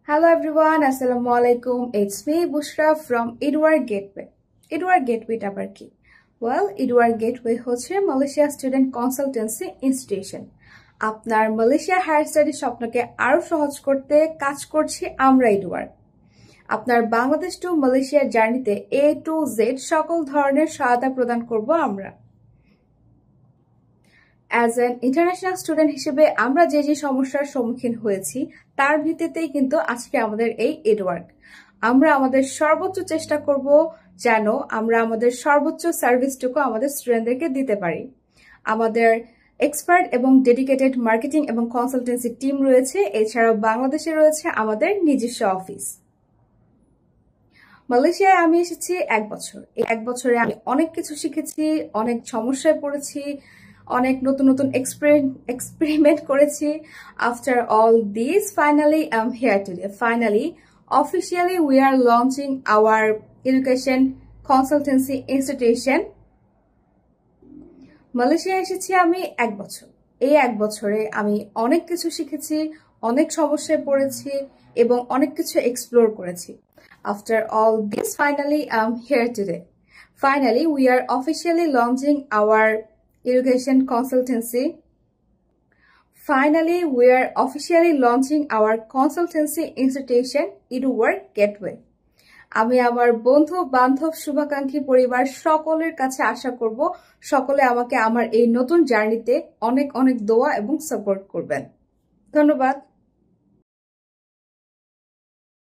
Hello everyone, Assalamu alaikum. It's me Bushra from Edward Gateway. Edward Gateway আবার কি? Well, Edward Gateway হচ্ছে Malaysia student consultancy institution. আপনার Malaysia higher study স্বপ্নকে আরো সহজ করতে কাজ করছি আমরা এডওয়ার্ড। আপনার বাংলাদেশ টু মালয়েশিয়ার জার্নিতে A to Z সকল ধরনের সহায়তা প্রদান করব আমরা। অ্যাজ অ্যান ইন্টারন্যাশনাল স্টুডেন্ট হিসেবে আমরা যে যে সমস্যার সম্মুখীন হয়েছি তার ভিত্তিতেই কিন্তু আজকে আমাদের এই এডওয়ার্ক। আমরা আমাদের সর্বোচ্চ চেষ্টা করব যেন আমরা আমাদের সর্বোচ্চ সার্ভিসটুকু আমাদের স্টুডেন্টদেরকে দিতে পারি। আমাদের এক্সপার্ট এবং ডেডিকেটেড মার্কেটিং এবং কনসালটেন্সি টিম রয়েছে, এছাড়াও বাংলাদেশে রয়েছে আমাদের নিজস্ব অফিস। মালয়েশিয়ায় আমি এসেছি 1 বছর। এই 1 বছরে আমি অনেক কিছু শিখেছি, অনেক সমস্যায় পড়েছি, অনেক নতুন নতুন এক্সপেরিমেন্ট করেছি। After all this finally I am here today. Finally officially we are launching hour education consultancy institution. Malaysia এসেছি আমি 1 বছর। এই 1 বছরে আমি অনেক কিছু শিখেছি, অনেক সমস্যায় পড়েছি এবং অনেক কিছু এক্সপ্লোর করেছি। After all this, finally I'm here today. Finally, we are officially launching our education consultancy. Finally, we are officially launching our consultancy institution, Edward Gateway. আমি আমার বন্ধু বান্ধব শুভাকাঙ্ক্ষী পরিবার সকলের কাছে আশা করব সকলে আমাকে আমার এই নতুন জার্নিতে অনেক অনেক দোয়া এবং সাপোর্ট করবেন। ধন্যবাদ।